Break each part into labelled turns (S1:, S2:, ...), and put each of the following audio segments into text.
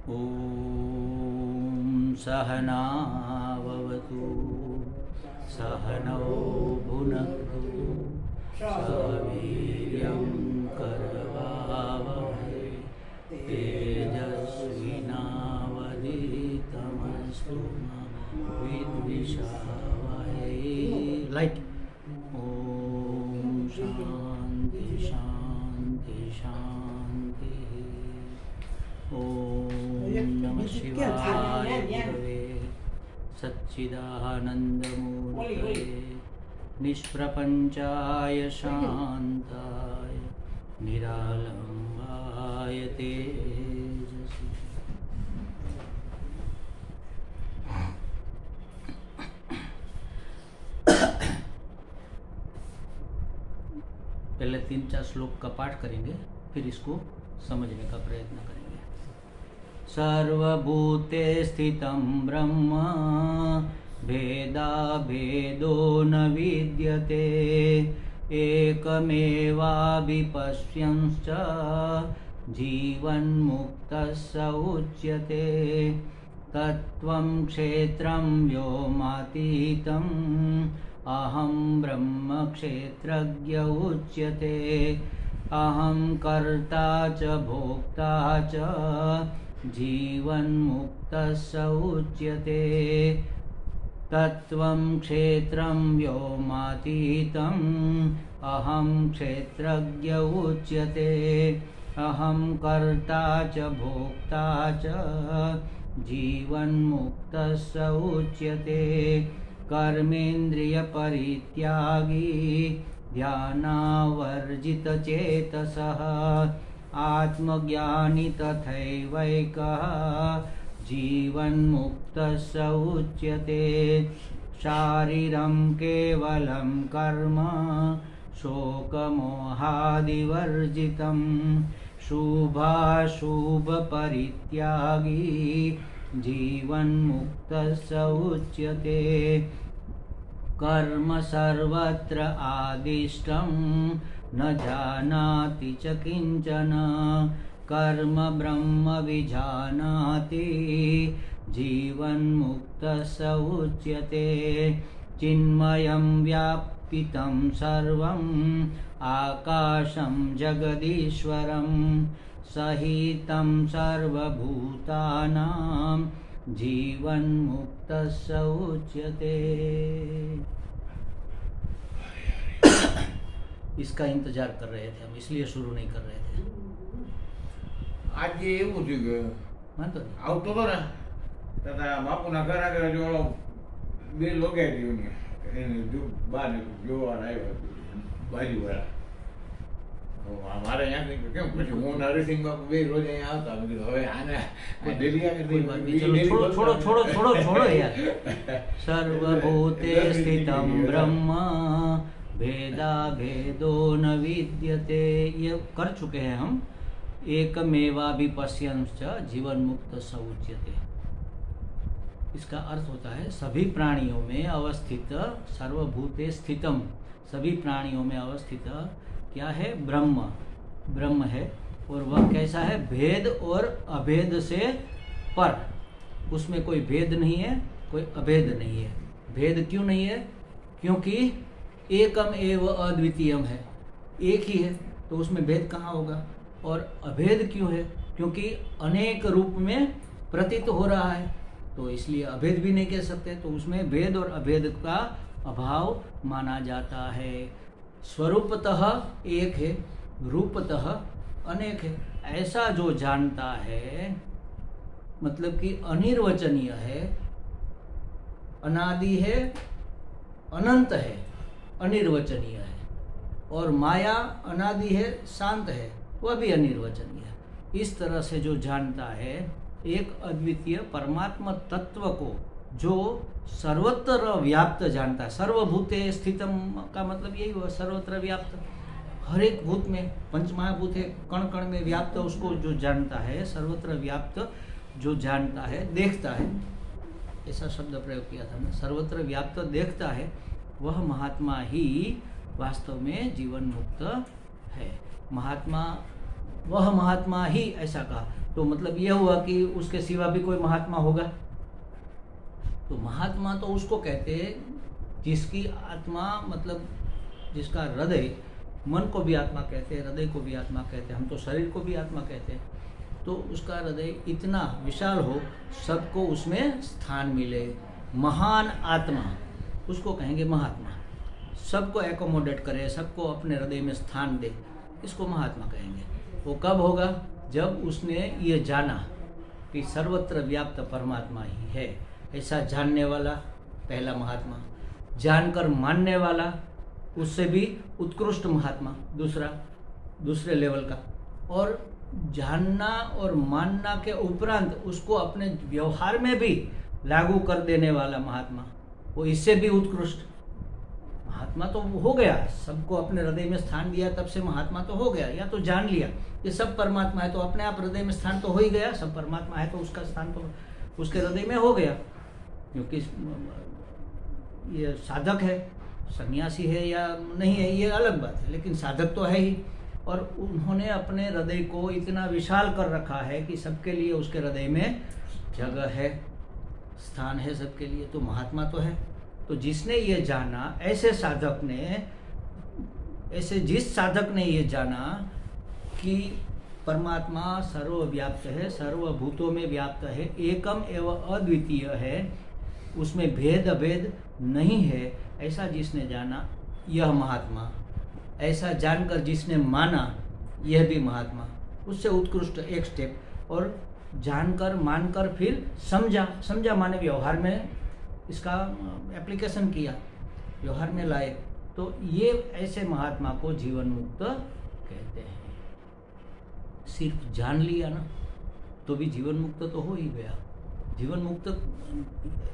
S1: ॐ सहनावतु सहनौ भुनक्तु सह वीर्यं करवावहै तेजस्विनावधीतमस्तु मा विद्विषावहै। लाइट। ॐ शांति शांति शांति। ॐ नमः शिवाय गुरवे सच्चिदानन्दमूर्तये निष्प्रपञ्चाय शान्ताय निरालम्बाय तेजसि। पहले 3-4 श्लोक का पाठ करेंगे, फिर इसको समझने का प्रयत्न करेंगे। सर्वभूते स्थितं ब्रह्म भेदाभेदो न विद्यते एकमेवाभिपश्यंश्च जीवन्मुक्तः स उच्यते। तत्त्वं क्षेत्रं व्योमातीतम् अहं ब्रह्म क्षेत्रज्ञ उच्यते। अहं कर्ता च भोक्ता च जीवन्मुक्तः स उच्यते। तत्त्वं क्षेत्रं व्योमातीतम् अहं क्षेत्रज्ञ उच्यते। अहं कर्ता च भोक्ता च जीवन्मुक्तः स उच्यते। कर्मेन्द्रियपरित्यागी ध्यानावर्जितचेतसः आत्मज्ञानी तथैवैकः जीवन्मुक्तः स उच्यते। शारीरं केवलं कर्म शोकमोहादिवर्जितं शुभाशुभपरित्यागी जीवन्मुक्तः स उच्यते। कर्म सर्वत्र आदिष्टं न जानाति च किंचन कर्म ब्रह्म विजानाति जीवन्मुक्तः स उच्यते। चिन्मयं व्यापितं सर्वम् आकाशं जगदीश्वरं सहितं सर्वभूतानां जीवन्मुक्तः स उच्यते। इसका इंतजार कर रहे थे हम, इसलिए शुरू नहीं कर रहे थे।
S2: आज ये એવું થયું કે
S1: વાંધો નહીં,
S2: આવતો હતો ને તથા બાપુના ઘર આગળ જો બે લોગાઈ રહ્યું ને એને જો બહાર જોવા આવ્યો બાજુવાળા हमारे यहाँ क्यों कुछ હું નરસિંહ બાપુ બે રોજ અહીંયા આવતા હવે આને ડેલી
S1: छोड़ो छोड़ो छोड़ो छोड़ो यार। सर्वभूते स्थितं ब्रह्म भेदा भेदो न विद्यते, ये कर चुके हैं हम। एकमेवाभिपश्यंश्च जीवन मुक्त स उच्यते। इसका अर्थ होता है सभी प्राणियों में अवस्थित, सर्वभूते स्थितम, सभी प्राणियों में अवस्थित क्या है? ब्रह्म। ब्रह्म है और वह कैसा है? भेद और अभेद से पर। उसमें कोई भेद नहीं है, कोई अभेद नहीं है। भेद क्यों नहीं है? क्योंकि एकम एव अद्वितीयम है, एक ही है, तो उसमें भेद कहाँ होगा? और अभेद क्यों है? क्योंकि अनेक रूप में प्रतीत हो रहा है, तो इसलिए अभेद भी नहीं कह सकते, तो उसमें भेद और अभेद का अभाव माना जाता है। स्वरूपतः एक है, रूपतः अनेक है। ऐसा जो जानता है मतलब कि अनिर्वचनीय है, अनादि है, अनंत है, अनिर्वचनीय है। और माया अनादि है, शांत है, वह भी अनिर्वचनीय है। इस तरह से जो जानता है एक अद्वितीय परमात्मा तत्व को, जो सर्वत्र व्याप्त जानता है। सर्वभूते स्थितम का मतलब यही हुआ, सर्वत्र व्याप्त, हर एक भूत में, पंचमहाभूत है, कण कण में व्याप्त, उसको जो जानता है, सर्वत्र व्याप्त जो जानता है, देखता है, ऐसा शब्द प्रयोग किया था हमने। सर्वत्र व्याप्त देखता है, वह महात्मा ही वास्तव में जीवन मुक्त है। महात्मा वह महात्मा ही, ऐसा कहा। तो मतलब यह हुआ कि उसके सिवा भी कोई महात्मा होगा। तो महात्मा तो उसको कहते हैं जिसकी आत्मा, मतलब जिसका हृदय, मन को भी आत्मा कहते हैं, हृदय को भी आत्मा कहते हैं, हम तो शरीर को भी आत्मा कहते हैं। तो उसका हृदय इतना विशाल हो, सबको उसमें स्थान मिले, महान आत्मा, उसको कहेंगे महात्मा। सबको एकोमोडेट करे, सबको अपने हृदय में स्थान दे, इसको महात्मा कहेंगे। वो कब होगा? जब उसने ये जाना कि सर्वत्र व्याप्त परमात्मा ही है, ऐसा जानने वाला पहला महात्मा। जानकर मानने वाला, उससे भी उत्कृष्ट महात्मा दूसरे लेवल का। और जानना और मानना के उपरांत उसको अपने व्यवहार में भी लागू कर देने वाला महात्मा, वो इससे भी उत्कृष्ट महात्मा तो हो गया। सबको अपने हृदय में स्थान दिया, तब से महात्मा तो हो गया। या तो जान लिया कि सब परमात्मा है, तो अपने आप हृदय में स्थान तो हो ही गया। सब परमात्मा है तो उसका स्थान तो उसके हृदय में हो गया, क्योंकि ये साधक है, सन्यासी है या नहीं है ये अलग बात है, लेकिन साधक तो है ही। और उन्होंने अपने हृदय को इतना विशाल कर रखा है कि सबके लिए उसके हृदय में जगह है, स्थान है सबके लिए, तो महात्मा तो है। तो जिसने ये जाना, जिस साधक ने ये जाना कि परमात्मा सर्वव्याप्त है, सर्वभूतों में व्याप्त है, एकम एवं अद्वितीय है, उसमें भेद अभेद नहीं है, ऐसा जिसने जाना, यह महात्मा। ऐसा जानकर जिसने माना, यह भी महात्मा। उससे उत्कृष्ट एक स्टेप। और जानकर मानकर फिर समझा माने व्यवहार में इसका एप्लीकेशन किया, व्यवहार में लाए, तो ये ऐसे महात्मा को जीवन मुक्त कहते हैं। सिर्फ जान लिया ना तो भी जीवन मुक्त तो हो ही गया। जीवन मुक्त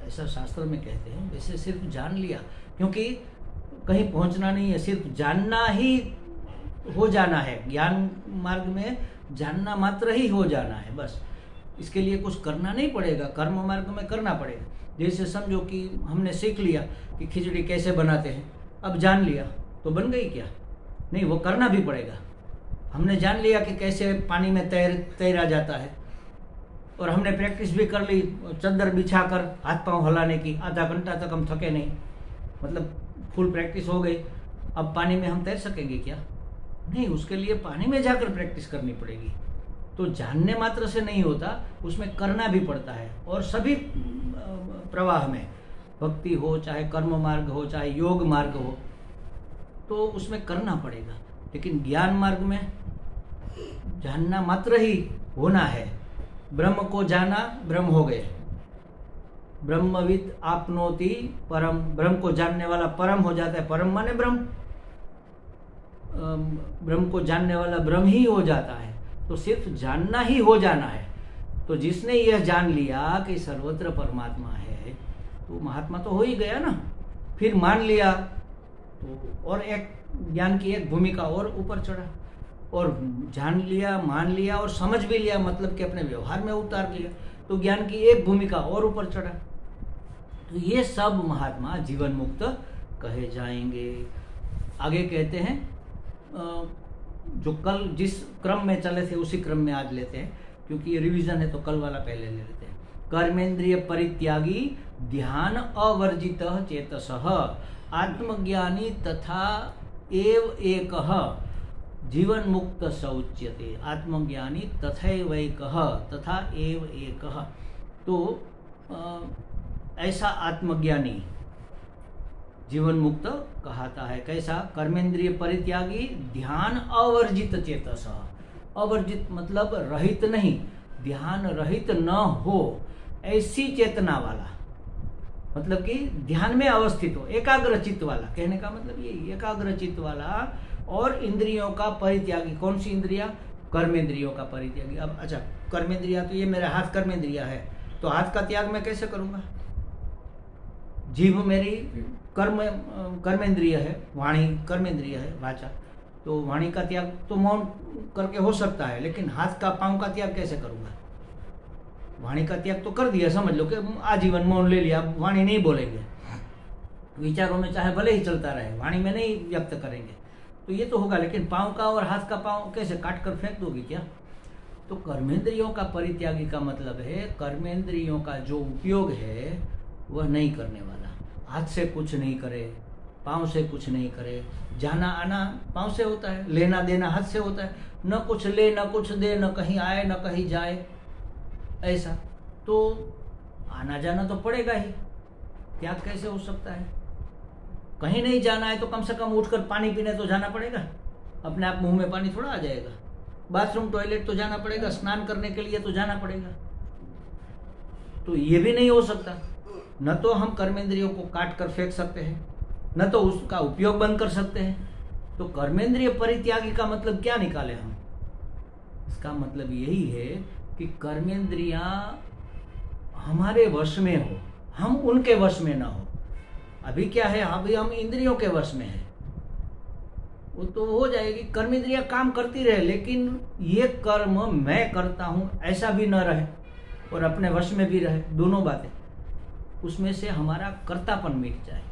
S1: ऐसा शास्त्र में कहते हैं, वैसे सिर्फ जान लिया, क्योंकि कहीं पहुंचना नहीं है, सिर्फ जानना ही हो जाना है। ज्ञान मार्ग में जानना मात्र ही हो जाना है, बस। इसके लिए कुछ करना नहीं पड़ेगा, कर्म मार्ग में करना पड़ेगा। जैसे समझो कि हमने सीख लिया कि खिचड़ी कैसे बनाते हैं, अब जान लिया तो बन गई क्या? नहीं, वो करना भी पड़ेगा। हमने जान लिया कि कैसे पानी में तैरा जाता है, और हमने प्रैक्टिस भी कर ली, चादर बिछाकर हाथ पांव हिलाने की, आधा घंटा तक हम थके नहीं, मतलब फुल प्रैक्टिस हो गई। अब पानी में हम तैर सकेंगे क्या? नहीं, उसके लिए पानी में जाकर प्रैक्टिस करनी पड़ेगी। तो जानने मात्र से नहीं होता, उसमें करना भी पड़ता है। और सभी प्रवाह में, भक्ति हो, चाहे कर्म मार्ग हो, चाहे योग मार्ग हो, तो उसमें करना पड़ेगा। लेकिन ज्ञान मार्ग में जानना मात्र ही होना है। ब्रह्म को जाना, ब्रह्म हो गए। ब्रह्मविद आपनोति परम, ब्रह्म को जानने वाला परम हो जाता है। परम माने ब्रह्म, ब्रह्म को जानने वाला ब्रह्म ही हो जाता है। तो सिर्फ जानना ही हो जाना है। तो जिसने यह जान लिया कि सर्वत्र परमात्मा है, तो महात्मा तो हो ही गया ना। फिर मान लिया तो और एक ज्ञान की एक भूमिका और ऊपर चढ़ा, और जान लिया, मान लिया और समझ भी लिया, मतलब कि अपने व्यवहार में उतार लिया, तो ज्ञान की एक भूमिका और ऊपर चढ़ा। तो ये सब महात्मा जीवन मुक्त कहे जाएंगे। आगे कहते हैं, जो कल जिस क्रम में चले थे उसी क्रम में आज लेते हैं, क्योंकि ये रिवीजन है तो कल वाला पहले ले लेते हैं। कर्मेंद्रिय परित्यागी ध्यान अवर्जित चेतसः आत्मज्ञानी तथा एव एकः जीवन मुक्त सौच्यते। आत्मज्ञानी तथैवैकः, तथा एव एकः। तो ऐसा आत्मज्ञानी जीवन मुक्त कहता है। कैसा? कर्मेंद्रिय परित्यागी ध्यान अवर्जित चेतसः। अवर्जित मतलब रहित नहीं, ध्यान रहित न हो, ऐसी चेतना वाला, मतलब कि ध्यान में अवस्थित हो, एकाग्रचित्त वाला। कहने का मतलब ये एकाग्रचित्त वाला और इंद्रियों का परित्यागी। कौन सी इंद्रिया? कर्मेंद्रियों का परित्यागी। अब अच्छा, कर्मेंद्रिया तो ये मेरा हाथ कर्मेंद्रिया है, तो हाथ का त्याग मैं कैसे करूंगा? जीभ मेरी कर्मेंद्रिय है, वाणी कर्मेंद्रिय है, वाचा, तो वाणी का त्याग तो मौन करके हो सकता है, लेकिन हाथ का पांव का त्याग कैसे करूंगा? वाणी का त्याग तो कर दिया, समझ लो कि आजीवन मौन ले लिया, वाणी नहीं बोलेंगे, विचारों में चाहे भले ही चलता रहे, वाणी में नहीं व्यक्त करेंगे, तो ये तो होगा, लेकिन पाँव का और हाथ का पाँव कैसे काट कर फेंक दोगी क्या? तो कर्मेंद्रियों का परित्यागी का मतलब है कर्मेंद्रियों का जो उपयोग है वह नहीं करने वाला। हाथ से कुछ नहीं करे, पाँव से कुछ नहीं करे, जाना आना पाँव से होता है, लेना देना हाथ से होता है, न कुछ ले न कुछ दे, न कहीं आए न कहीं जाए, ऐसा तो आना जाना तो पड़ेगा ही। त्याग कैसे हो सकता है? कहीं नहीं जाना है तो कम से कम उठकर पानी पीने तो जाना पड़ेगा, अपने आप मुंह में पानी थोड़ा आ जाएगा। बाथरूम टॉयलेट तो जाना पड़ेगा, स्नान करने के लिए तो जाना पड़ेगा। तो ये भी नहीं हो सकता। न तो हम कर्मेंद्रियों को काट कर फेंक सकते हैं, न तो उसका उपयोग बंद कर सकते हैं। तो कर्मेंद्रिय परित्यागी का मतलब क्या निकाले हम? इसका मतलब यही है कि कर्मेंद्रियां हमारे वश में हो, हम उनके वश में ना हो। अभी क्या है, अभी हम इंद्रियों के वश में है, वो तो हो जाएगी। कर्मेंद्रियां काम करती रहे, लेकिन ये कर्म मैं करता हूं ऐसा भी न रहे और अपने वश में भी रहे, दोनों बातें। उसमें से हमारा कर्तापन मिट जाए।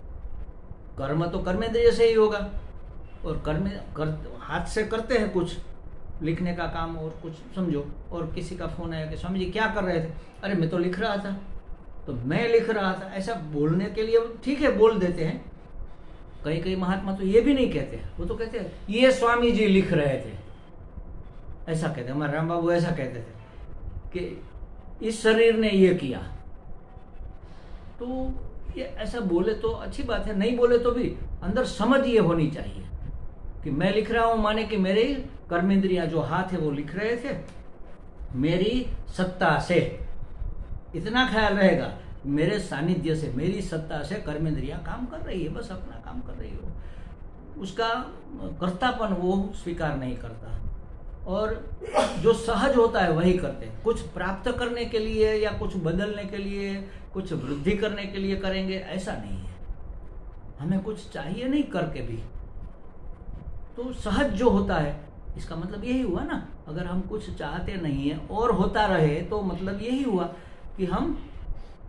S1: कर्म तो कर्मेंद्रिय से ही होगा, और हाथ से करते हैं कुछ, लिखने का काम और कुछ समझो, और किसी का फोन आया कि स्वामी जी क्या कर रहे थे? अरे मैं तो लिख रहा था, तो मैं लिख रहा था, ऐसा बोलने के लिए ठीक है बोल देते हैं। कई कई महात्मा तो ये भी नहीं कहते, वो तो कहते हैं ये स्वामी जी लिख रहे थे, ऐसा कहते। हमारे राम बाबू ऐसा कहते थे कि इस शरीर ने ये किया। तो ये ऐसा बोले तो अच्छी बात है, नहीं बोले तो भी अंदर समझ ये होनी चाहिए कि मैं लिख रहा हूं माने कि मेरे कर्मेंद्रियां जो हाथ है वो लिख रहे थे, मेरी सत्ता से, इतना ख्याल रहेगा, मेरे सानिध्य से, मेरी सत्ता से कर्मेंद्रियां काम कर रही है, बस अपना काम कर रही हो। उसका कर्तापन वो स्वीकार नहीं करता, और जो सहज होता है वही करते हैं। कुछ प्राप्त करने के लिए या कुछ बदलने के लिए, कुछ वृद्धि करने के लिए करेंगे, ऐसा नहीं है। हमें कुछ चाहिए नहीं करके भी, तो सहज जो होता है, इसका मतलब यही हुआ ना। अगर हम कुछ चाहते नहीं है और होता रहे तो मतलब यही हुआ कि हम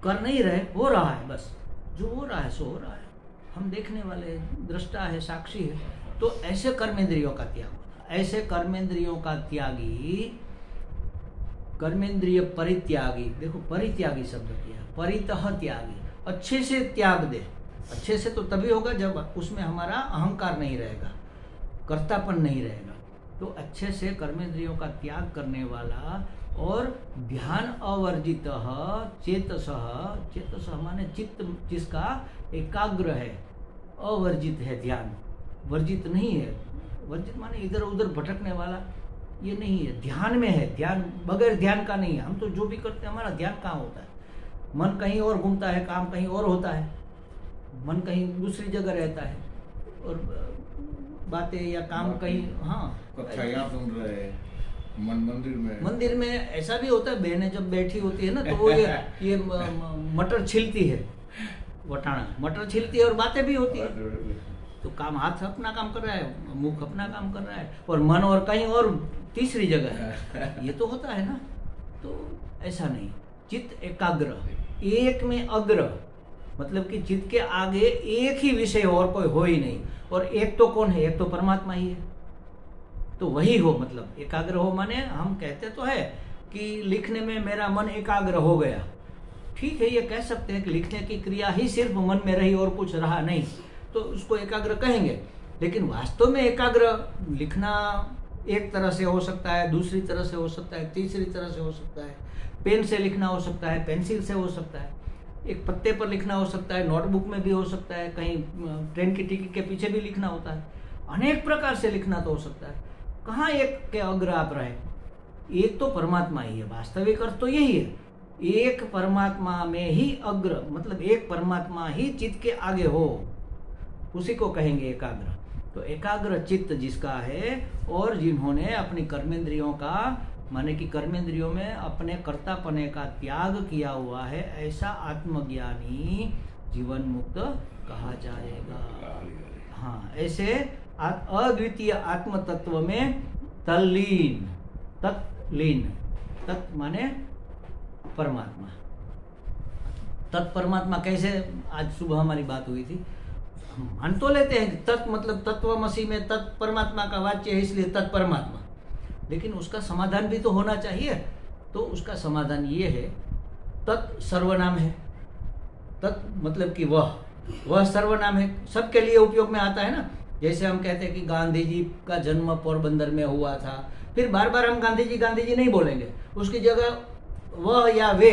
S1: कर नहीं रहे, हो रहा है, बस जो हो रहा है सो हो रहा है। हम देखने वाले, दृष्टा है, साक्षी है। तो ऐसे कर्मेंद्रियों का त्याग होता है। ऐसे कर्मेंद्रियों का त्यागी, कर्मेंद्रिय परित्यागी, देखो परित्यागी शब्द किया, परितः त्यागी, अच्छे से त्याग दे। अच्छे से तो तभी होगा जब उसमें हमारा अहंकार नहीं रहेगा, कर्तापन नहीं रहेगा। तो अच्छे से कर्मेंद्रियों का त्याग करने वाला और ध्यान अवर्जित चेतसः, चेतसः माने चित्त जिसका एकाग्र है, अवर्जित है, ध्यान वर्जित नहीं है। वर्जित माने इधर उधर भटकने वाला, ये नहीं है, ध्यान में है। ध्यान बगैर ध्यान का नहीं है। हम तो जो भी करते हैं, हमारा ध्यान कहाँ होता है? मन कहीं और घूमता है, काम कहीं और होता है, मन कहीं दूसरी जगह रहता है, और बातें या काम कहीं, हाँ
S2: कक्षा यहाँ सुन रहे हैं,
S1: मंदिर में ऐसा भी होता है। बहनें जब बैठी होती है ना, तो वो ये मटर छिलती है, वटाना मटर छिलती है, और बातें भी होती है। तो काम, हाथ अपना काम कर रहा है, मुख अपना काम कर रहा है, और मन और कहीं और तीसरी जगह है। ये तो होता है ना। तो ऐसा नहीं, चित्त एकाग्र, एक में अग्र, मतलब कि चित्त के आगे एक ही विषय और कोई हो ही नहीं। और एक तो कौन है? एक तो परमात्मा ही है। तो वही हो, मतलब एकाग्र हो माने हम कहते तो है कि लिखने में मेरा मन एकाग्र हो गया। ठीक है, ये कह सकते हैं कि लिखने की क्रिया ही सिर्फ मन में रही और कुछ रहा नहीं, तो उसको एकाग्र कहेंगे। लेकिन वास्तव में एकाग्र लिखना एक तरह से हो सकता है, दूसरी तरह से हो सकता है, तीसरी तरह से हो सकता है। पेन से लिखना हो सकता है, पेंसिल से हो सकता है, एक पत्ते पर लिखना हो सकता है, नोटबुक में भी हो सकता है, कहीं ट्रेन की टिकट के पीछे भी लिखना होता है। अनेक प्रकार से लिखना तो हो सकता है। कहाँ एक के अग्र आप रहे? एक तो परमात्मा ही है, वास्तविक अर्थ तो यही है। एक परमात्मा में ही अग्र, मतलब एक परमात्मा ही चित्त के आगे हो, उसी को कहेंगे एकाग्र। तो एकाग्र चित्त जिसका है, और जिन्होंने अपनी कर्मेंद्रियों का, माने कि कर्मेंद्रियों में अपने कर्तापने का त्याग किया हुआ है, ऐसा आत्मज्ञानी जीवन मुक्त कहा जाएगा। हाँ, ऐसे अद्वितीय आत्म तत्व में तल्लीन, तत्लीन, तत् माने परमात्मा, तत्परमात्मा। कैसे? आज सुबह हमारी बात हुई थी, हम मान तो लेते हैं कि तत् मतलब तत्वमसि में तत् परमात्मा का वाच्य है, इसलिए तत्परमात्मा, लेकिन उसका समाधान भी तो होना चाहिए। तो उसका समाधान ये है, तत् सर्वनाम है। तत् मतलब कि वह सर्वनाम है, सबके लिए उपयोग में आता है ना। जैसे हम कहते हैं कि गांधी जी का जन्म पोरबंदर में हुआ था, फिर बार बार हम गांधी जी नहीं बोलेंगे, उसकी जगह वह या वे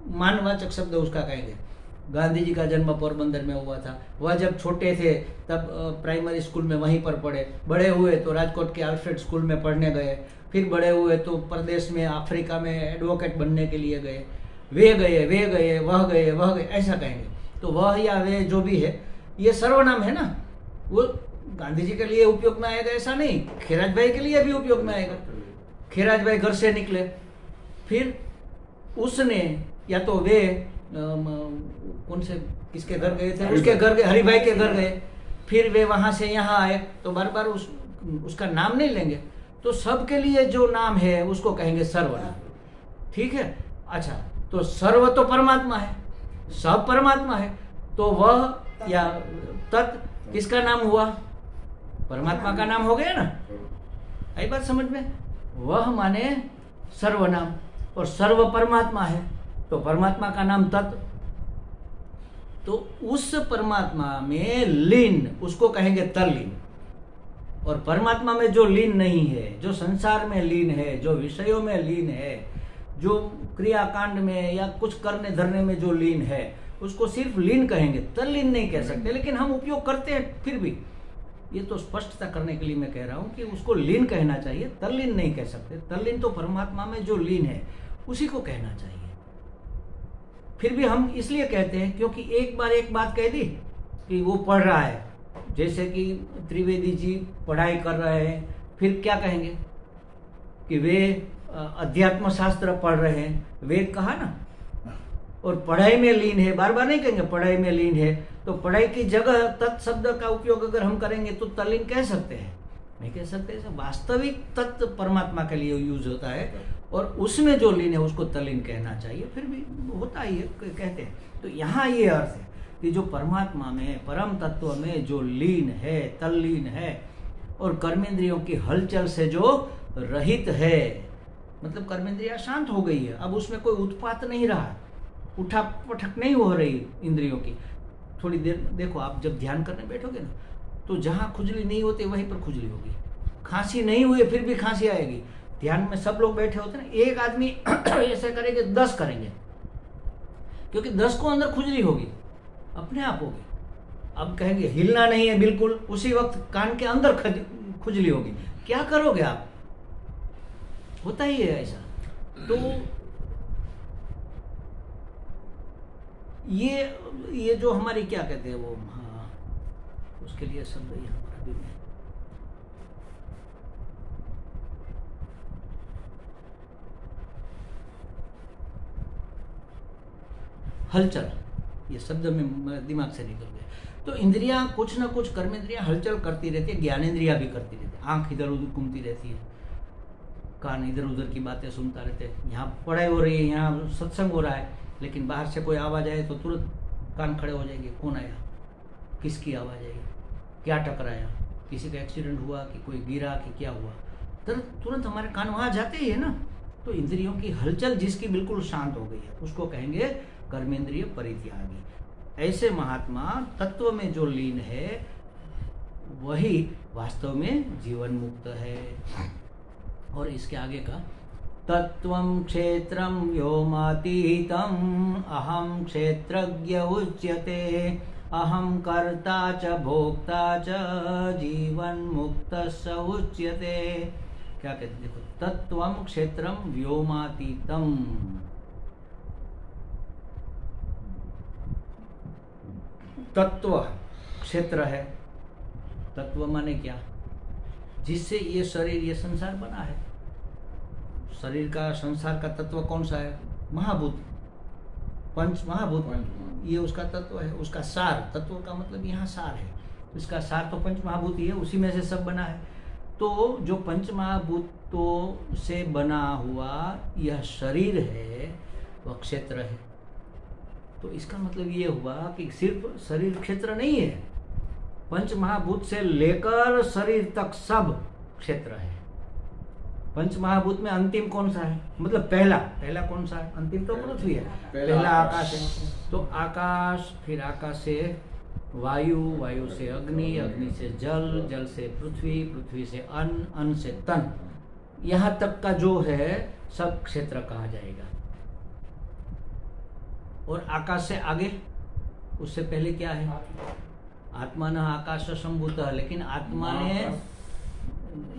S1: मानवाचक शब्द उसका कहेंगे। गांधी जी का जन्म पोरबंदर में हुआ था, वह जब छोटे थे तब प्राइमरी स्कूल में वहीं पर पढ़े, बड़े हुए तो राजकोट के अल्फ्रेड स्कूल में पढ़ने गए, फिर बड़े हुए तो प्रदेश में अफ्रीका में एडवोकेट बनने के लिए गए, वे गए, वह गए, ऐसा कहेंगे। तो वह या वे जो भी है ये सर्वनाम है ना, वो गांधी जी के लिए उपयोग में आएगा ऐसा नहीं, खैराज भाई के लिए भी उपयोग में आएगा। खैराज भाई घर से निकले, फिर उसने या तो वे कौन से किसके घर गए थे, उसके घर गए, हरिभाई के घर गए, फिर वे वहां से यहाँ आए, तो बार बार उसका नाम नहीं लेंगे। तो सबके लिए जो नाम है उसको कहेंगे सर्वनाम। ठीक है, अच्छा, तो सर्व तो परमात्मा है, सब परमात्मा है, तो वह या तत् किसका नाम हुआ? परमात्मा का नाम हो गया ना। आई बात समझ में? वह माने सर्वनाम, और सर्व परमात्मा है तो परमात्मा का नाम तत्। तो उस परमात्मा में लीन उसको कहेंगे तल्लीन, और परमात्मा में जो लीन नहीं है, जो संसार में लीन है, जो विषयों में लीन है, जो क्रियाकांड में या कुछ करने धरने में जो लीन है, उसको सिर्फ लीन कहेंगे, तल्लीन नहीं कह सकते। लेकिन हम उपयोग करते हैं फिर भी, ये तो स्पष्टता करने के लिए मैं कह रहा हूं कि उसको लीन कहना चाहिए, तल्लीन नहीं कह सकते। तल्लीन तो परमात्मा में जो लीन है उसी को कहना चाहिए। फिर भी हम इसलिए कहते हैं क्योंकि एक बार एक बात कह दी कि वो पढ़ रहा है, जैसे कि त्रिवेदी जी पढ़ाई कर रहे हैं, फिर क्या कहेंगे कि वे अध्यात्म शास्त्र पढ़ रहे हैं, वेद कहा ना, और पढ़ाई में लीन है, बार बार नहीं कहेंगे पढ़ाई में लीन है। तो पढ़ाई की जगह तत् शब्द का उपयोग अगर हम करेंगे तो तल्लीन कह सकते हैं, नहीं कह सकते। वास्तविक तत्व परमात्मा के लिए यूज होता है, और उसमें जो लीन है उसको तल्लीन कहना चाहिए, फिर भी होता ही है, कहते हैं। तो यहाँ ये अर्थ है कि जो परमात्मा में, परम तत्व में जो लीन है, तल्लीन है, और कर्मेंद्रियों की हलचल से जो रहित है, मतलब कर्मेंद्रियां शांत हो गई है, अब उसमें कोई उत्पात नहीं रहा, उठा पटक नहीं हो रही इंद्रियों की। थोड़ी देर देखो, आप जब ध्यान करने बैठोगे ना, तो जहां खुजली नहीं होती वहीं पर खुजली होगी, खांसी नहीं हुई फिर भी खांसी आएगी। ध्यान में सब लोग बैठे होते हैं, एक आदमी ऐसा करेंगे 10 करेंगे, क्योंकि 10 को अंदर खुजली होगी, अपने आप होगी। अब कहेंगे हिलना नहीं है बिल्कुल, उसी वक्त कान के अंदर खुजली होगी, क्या करोगे आप? होता ही है ऐसा। तो ये जो हमारी क्या कहते हैं वो, हाँ, उसके लिए शब्द यहाँ पर अभी में हलचल, ये शब्द में दिमाग से निकल गया। तो इंद्रियां कुछ ना कुछ, कर्मेंद्रियां हलचल करती रहती है, ज्ञानेंद्रियां भी करती रहती है। आंख इधर उधर घूमती रहती है, कान इधर उधर की बातें सुनता रहते हैं। यहाँ पढ़ाई हो रही है, यहाँ सत्संग हो रहा है, लेकिन बाहर से कोई आवाज़ आए तो तुरंत कान खड़े हो जाएंगे, कौन आया, किसकी आवाज़ आई, क्या टकराया, किसी का एक्सीडेंट हुआ कि कोई गिरा कि क्या हुआ, तुरंत हमारे कान वहाँ जाते ही है ना। तो इंद्रियों की हलचल जिसकी बिल्कुल शांत हो गई है उसको कहेंगे कर्मेंद्रिय परित्यागी। ऐसे महात्मा तत्व में जो लीन है वही वास्तव में जीवन मुक्त है। और इसके आगे का, तत्वं क्षेत्रं व्योमातीतं अहं क्षेत्रज्ञ उच्यते अहं कर्ता च भोक्ता च जीवन मुक्त स उच्यते। क्या कहते, देखो, तत्वं क्षेत्रं व्योमातीतं, तत्व क्षेत्र है, तत्व माने क्या, जिससे ये शरीर, ये संसार बना है। शरीर का, संसार का तत्व कौन सा है? महाभूत, पंच महाभूत, ये उसका तत्व है, उसका सार। तत्व का मतलब यहाँ सार है, इसका सार तो पंच महाभूत ही है, उसी में से सब बना है। तो जो पंच महाभूतों से बना हुआ यह शरीर है वह क्षेत्र है। तो इसका मतलब ये हुआ कि सिर्फ शरीर क्षेत्र नहीं है, पंच महाभूत से लेकर शरीर तक सब क्षेत्र है। पंच महाभूत में अंतिम कौन सा है, मतलब पहला कौन सा है? अंतिम तो पृथ्वी है, पहला आकाश है। तो आकाश, फिर आकाश से वायु, वायु से अग्नि, अग्नि से जल, जल से पृथ्वी, पृथ्वी से अन्न, अन्न से तन, यहाँ तक का जो है सब क्षेत्र कहा जाएगा। और आकाश से आगे, उससे पहले क्या है? आत्मा न आकाश संभूत, लेकिन आत्मा ने,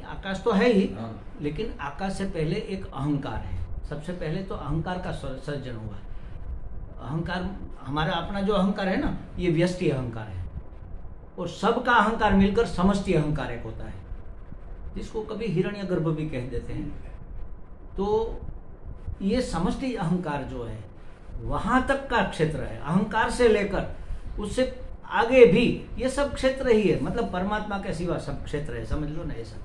S1: आकाश तो है ही, लेकिन आकाश से पहले एक अहंकार है। सबसे पहले तो अहंकार का सर्जन हुआ। अहंकार, हमारा अपना जो अहंकार है ना, ये व्यष्टि अहंकार है, और सबका अहंकार मिलकर समष्टि अहंकार एक होता है, जिसको कभी हिरण्यगर्भ भी कह देते हैं। तो ये समष्टि अहंकार जो है, वहां तक का क्षेत्र है। अहंकार से लेकर उससे आगे भी ये सब क्षेत्र ही है, मतलब परमात्मा के सिवा सब क्षेत्र है, समझ लो ना ऐसा।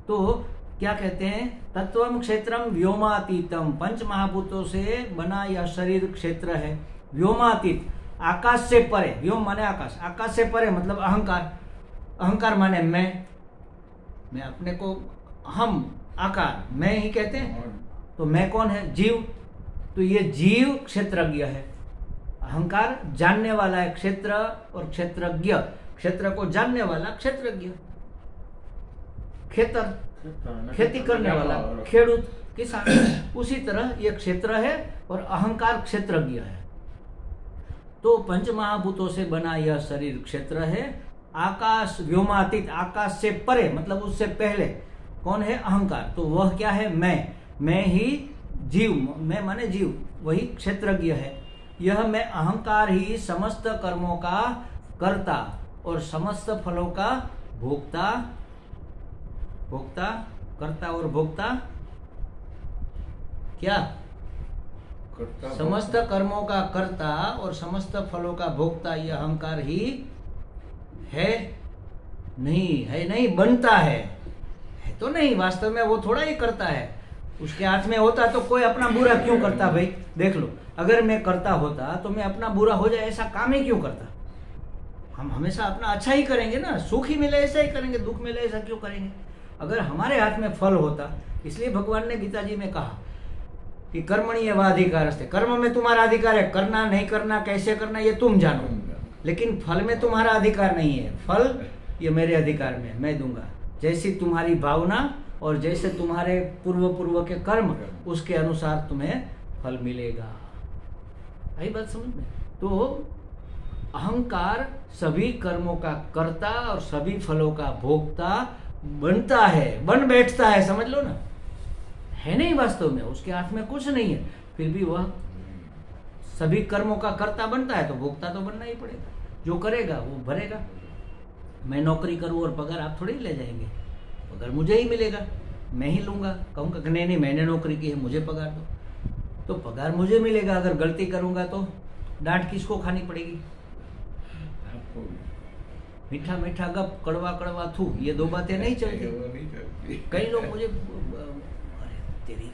S1: तो क्या कहते हैं? तत्वम क्षेत्रम व्योमातीतम, पंच महाभूतों से बना यह शरीर क्षेत्र है व्योमातीत, आकाश से परे। व्योम माने आकाश, आकाश से परे मतलब अहंकार, अहंकार माने मैं अपने को हम, आकार मैं ही कहते हैं। तो मैं कौन है? जीव। तो ये जीव क्षेत्रज्ञ है। अहंकार जानने वाला है क्षेत्र, और क्षेत्रज्ञ, क्षेत्र को जानने वाला क्षेत्रज्ञ। खेतर, खेती करने वाला खेडूत, किसान। उसी तरह ये क्षेत्र है और अहंकार क्षेत्रज्ञ है। तो पंच महाभूतों से बना यह शरीर क्षेत्र है। आकाश व्योमातीत, आकाश से परे मतलब उससे पहले कौन है? अहंकार। तो वह क्या है? मैं ही जीव, मैं माने जीव, वही क्षेत्रज्ञ है। यह मैं अहंकार ही समस्त कर्मों का कर्ता और समस्त फलों का भोक्ता, कर्ता और भोक्ता, क्या? समस्त कर्मों का कर्ता और समस्त फलों का भोक्ता, यह अहंकार ही है नहीं, बनता है तो नहीं, वास्तव में वो थोड़ा ही करता है। उसके हाथ में होता तो कोई अपना बुरा क्यों करता? भाई देख लो, अगर मैं करता होता तो मैं अपना बुरा हो जाए ऐसा काम ही क्यों करता? हम हमेशा अपना अच्छा ही करेंगे ना, सुख ही मिले ऐसा ही करेंगे, दुख मिले ऐसा क्यों करेंगे? अगर हमारे हाथ में फल होता, इसलिए भगवान ने गीता जी में कहा कि कर्मणि एवाधिकारस्ते, कर्म में तुम्हारा अधिकार है, करना नहीं करना, कैसे करना ये तुम जानो, लेकिन फल में तुम्हारा अधिकार नहीं है। फल ये मेरे अधिकार में, मैं दूंगा। जैसी तुम्हारी भावना और जैसे तुम्हारे पूर्व के कर्म, उसके अनुसार तुम्हें फल मिलेगा। आई बात समझ में? तो अहंकार सभी कर्मों का कर्ता और सभी फलों का भोक्ता बनता है, बन बैठता है, समझ लो ना, है नहीं वास्तव में, उसके हाथ में कुछ नहीं है, फिर भी वह सभी कर्मों का कर्ता बनता है, तो भोक्ता तो बनना ही पड़ेगा। जो करेगा वो भरेगा। मैं नौकरी करूं और पगार आप थोड़ी ले जाएंगे, पगार मुझे ही मिलेगा, मैं ही लूंगा। कहूँगा कि नहीं मैंने नौकरी की है, मुझे पगार दो, तो पगार मुझे मिलेगा। अगर गलती करूंगा तो डांट किसको खानी पड़ेगी? मीठा मीठा गप, कड़वा कड़वा थू, ये दो बातें नहीं चलती। कई लोग मुझे, अरे तेरी